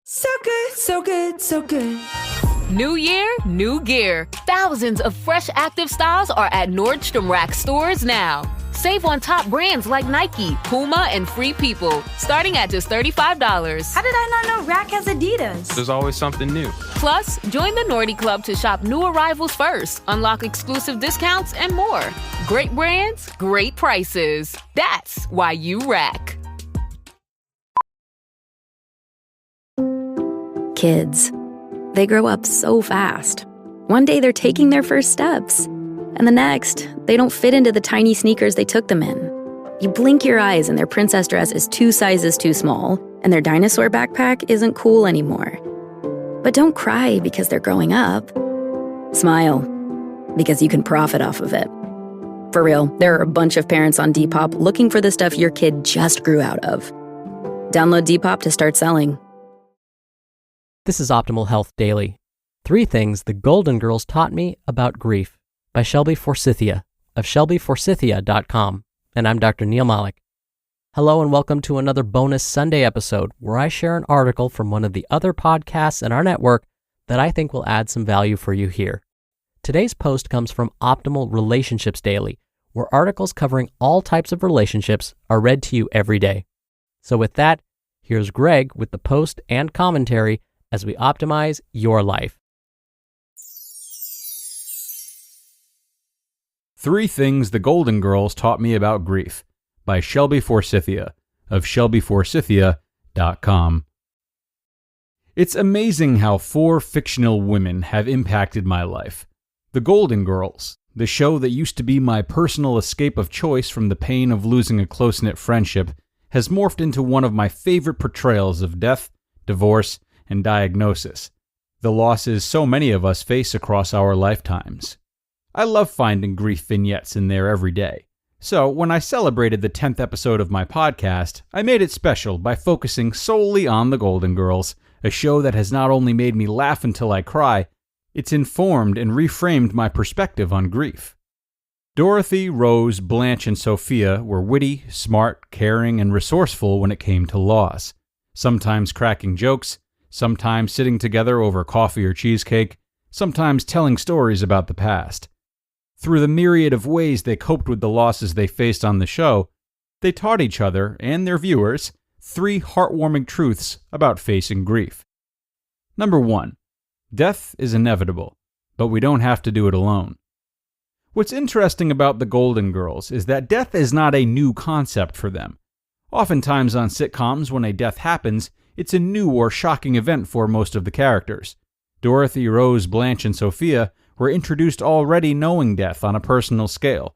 So good, so good, so good. New year, new gear. Thousands of fresh active styles are at Nordstrom Rack stores now. Save on top brands like Nike, Puma, and Free People, starting at just $35. How did I not know Rack has Adidas? There's always something new. Plus, join the Nordy Club to shop new arrivals first, unlock exclusive discounts, and more. Great brands, great prices. That's why you Rack. Kids. They grow up so fast. One day they're taking their first steps, and the next, they don't fit into the tiny sneakers they took them in. You blink your eyes and their princess dress is 2 sizes too small, and their dinosaur backpack isn't cool anymore. But don't cry because they're growing up. Smile, because you can profit off of it. For real, there are a bunch of parents on Depop looking for the stuff your kid just grew out of. Download Depop to start selling. This is Optimal Health Daily. 3 things the Golden Girls taught me about grief by Shelby Forsythia of shelbyforsythia.com. And I'm Dr. Neil Malik. Hello and welcome to another bonus Sunday episode where I share an article from one of the other podcasts in our network that I think will add some value for you here. Today's post comes from Optimal Relationships Daily, where articles covering all types of relationships are read to you every day. So with that, here's Greg with the post and commentary as we optimize your life. 3 Things the Golden Girls Taught Me About Grief by Shelby Forsythia of shelbyforsythia.com. It's amazing how 4 fictional women have impacted my life. The Golden Girls, the show that used to be my personal escape of choice from the pain of losing a close-knit friendship, has morphed into one of my favorite portrayals of death, divorce, and diagnosis, the losses so many of us face across our lifetimes. I love finding grief vignettes in there every day. So when I celebrated the 10th episode of my podcast, I made it special by focusing solely on the Golden Girls, a show that has not only made me laugh until I cry, it's informed and reframed my perspective on grief. Dorothy, Rose, Blanche, and Sophia were witty, smart, caring, and resourceful when it came to loss, sometimes cracking jokes, sometimes sitting together over coffee or cheesecake, sometimes telling stories about the past. Through the myriad of ways they coped with the losses they faced on the show, they taught each other and their viewers 3 heartwarming truths about facing grief. Number 1. Death is inevitable, but we don't have to do it alone. What's interesting about the Golden Girls is that death is not a new concept for them. Oftentimes on sitcoms, when a death happens, it's a new or shocking event for most of the characters. Dorothy, Rose, Blanche, and Sophia were introduced already knowing death on a personal scale.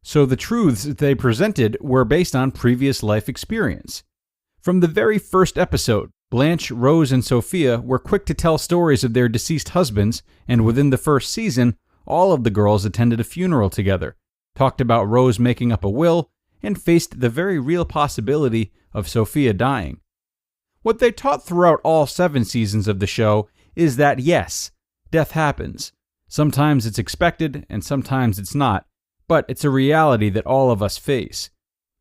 So the truths they presented were based on previous life experience. From the very first episode, Blanche, Rose, and Sophia were quick to tell stories of their deceased husbands, and within the first season, all of the girls attended a funeral together, talked about Rose making up a will, and faced the very real possibility of Sophia dying. What they taught throughout all 7 seasons of the show is that yes, death happens. Sometimes it's expected and sometimes it's not, but it's a reality that all of us face.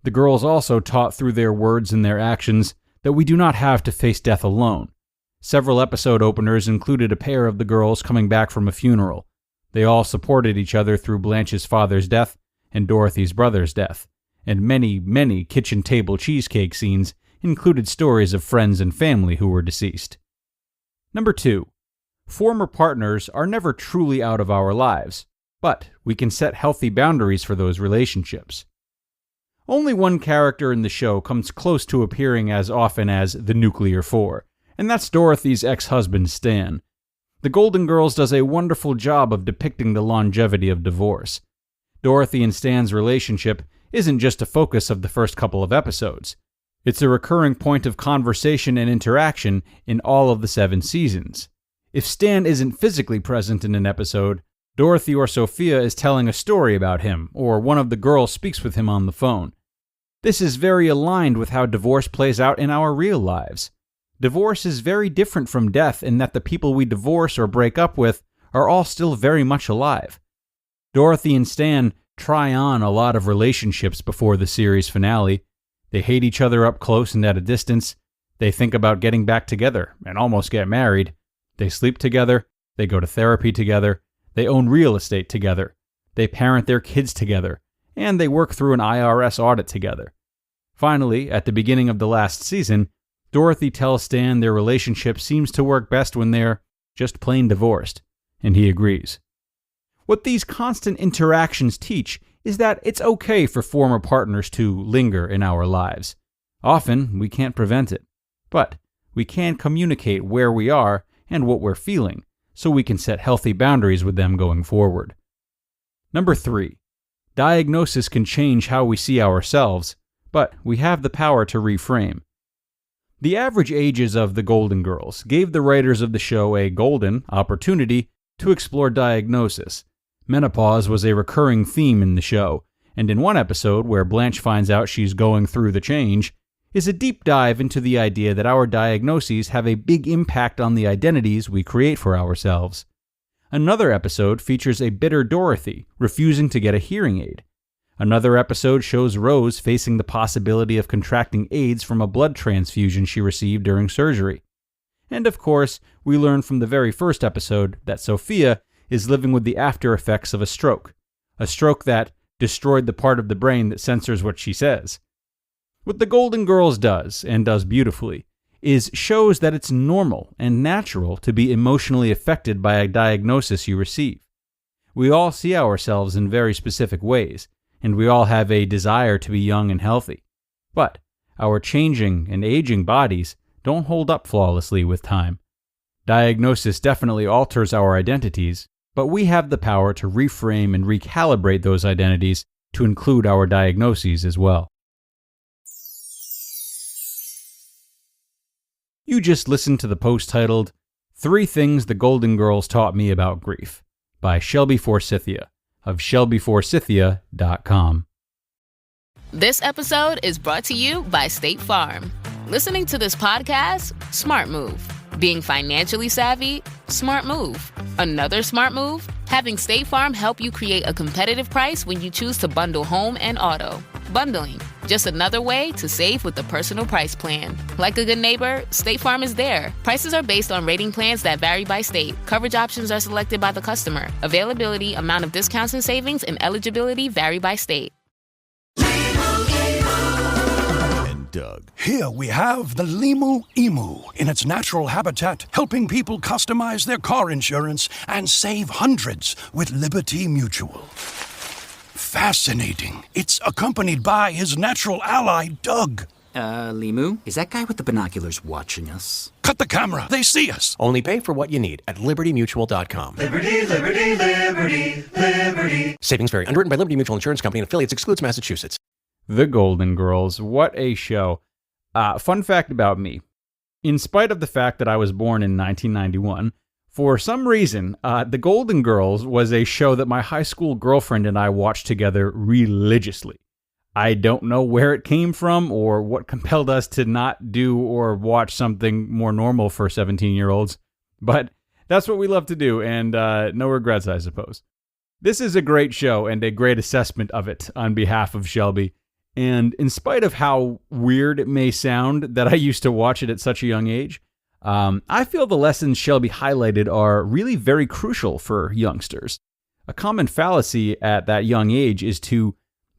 The girls also taught through their words and their actions that we do not have to face death alone. Several episode openers included a pair of the girls coming back from a funeral. They all supported each other through Blanche's father's death and Dorothy's brother's death, and many, many kitchen table cheesecake scenes included stories of friends and family who were deceased. Number 2. Former partners are never truly out of our lives, but we can set healthy boundaries for those relationships. Only one character in the show comes close to appearing as often as the Nuclear Four, and that's Dorothy's ex-husband Stan. The Golden Girls does a wonderful job of depicting the longevity of divorce. Dorothy and Stan's relationship isn't just a focus of the first couple of episodes. It's a recurring point of conversation and interaction in all of the 7 seasons. If Stan isn't physically present in an episode, Dorothy or Sophia is telling a story about him, or one of the girls speaks with him on the phone. This is very aligned with how divorce plays out in our real lives. Divorce is very different from death in that the people we divorce or break up with are all still very much alive. Dorothy and Stan try on a lot of relationships before the series finale. They hate each other up close and at a distance. They think about getting back together and almost get married. They sleep together. They go to therapy together. They own real estate together. They parent their kids together. And they work through an IRS audit together. Finally, at the beginning of the last season, Dorothy tells Stan their relationship seems to work best when they're just plain divorced, and he agrees. What these constant interactions teach is that it's okay for former partners to linger in our lives. Often, we can't prevent it, but we can communicate where we are and what we're feeling, so we can set healthy boundaries with them going forward. Number 3. Diagnosis can change how we see ourselves, but we have the power to reframe. The average ages of the Golden Girls gave the writers of the show a golden opportunity to explore diagnosis. Menopause was a recurring theme in the show, and in one episode where Blanche finds out she's going through the change, is a deep dive into the idea that our diagnoses have a big impact on the identities we create for ourselves. Another episode features a bitter Dorothy refusing to get a hearing aid. Another episode shows Rose facing the possibility of contracting AIDS from a blood transfusion she received during surgery. And of course, we learn from the very first episode that Sophia is living with the after effects of a stroke that destroyed the part of the brain that censors what she says. What the Golden Girls does, and does beautifully, is shows that it's normal and natural to be emotionally affected by a diagnosis you receive. We all see ourselves in very specific ways, and we all have a desire to be young and healthy. But our changing and aging bodies don't hold up flawlessly with time. Diagnosis definitely alters our identities, but we have the power to reframe and recalibrate those identities to include our diagnoses as well. You just listened to the post titled 3 Things the Golden Girls Taught Me About Grief by Shelby Forsythia of shelbyforsythia.com. This episode is brought to you by State Farm. Listening to this podcast? Smart move. Being financially savvy? Smart move. Another smart move? Having State Farm help you create a competitive price when you choose to bundle home and auto. Bundling, just another way to save with the Personal Price Plan. Like a good neighbor, State Farm is there. Prices are based on rating plans that vary by state. Coverage options are selected by the customer. Availability, amount of discounts and savings, and eligibility vary by state. And Doug. Here we have the Limu Emu in its natural habitat, helping people customize their car insurance and save hundreds with Liberty Mutual. Fascinating. It's accompanied by his natural ally, Doug. Limu? Is that guy with the binoculars watching us? Cut the camera. They see us. Only pay for what you need at libertymutual.com. Liberty, liberty, liberty, liberty. Savings vary. Underwritten by Liberty Mutual Insurance Company and affiliates. Excludes Massachusetts. The Golden Girls. What a show. Fun fact about me. In spite of the fact that I was born in 1991, for some reason, The Golden Girls was a show that my high school girlfriend and I watched together religiously. I don't know where it came from or what compelled us to not do or watch something more normal for 17-year-olds, but that's what we love to do, and no regrets, I suppose. This is a great show and a great assessment of it on behalf of Shelby, and in spite of how weird it may sound that I used to watch it at such a young age, I feel the lessons Shelby highlighted are really very crucial for youngsters. A common fallacy at that young age is to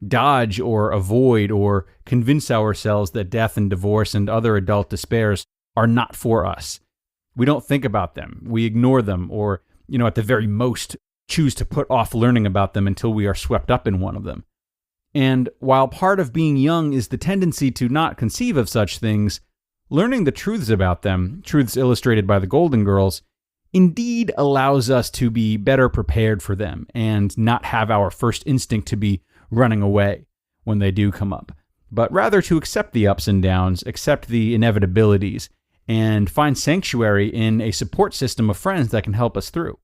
dodge or avoid or convince ourselves that death and divorce and other adult despairs are not for us. We don't think about them. We ignore them or, at the very most, choose to put off learning about them until we are swept up in one of them. And while part of being young is the tendency to not conceive of such things, learning the truths about them, truths illustrated by the Golden Girls, indeed allows us to be better prepared for them and not have our first instinct to be running away when they do come up, but rather to accept the ups and downs, accept the inevitabilities, and find sanctuary in a support system of friends that can help us through.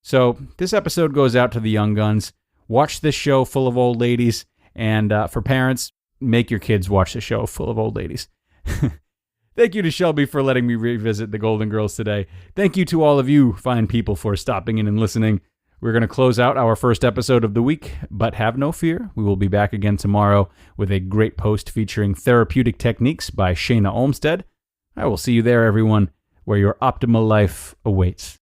So this episode goes out to the young guns. Watch this show full of old ladies, and for parents, make your kids watch the show full of old ladies. Thank you to Shelby for letting me revisit the Golden Girls today. Thank you to all of you fine people for stopping in and listening. We're going to close out our first episode of the week, but have no fear. We will be back again tomorrow with a great post featuring Therapeutic Techniques by Shayna Olmstead. I will see you there, everyone, where your optimal life awaits.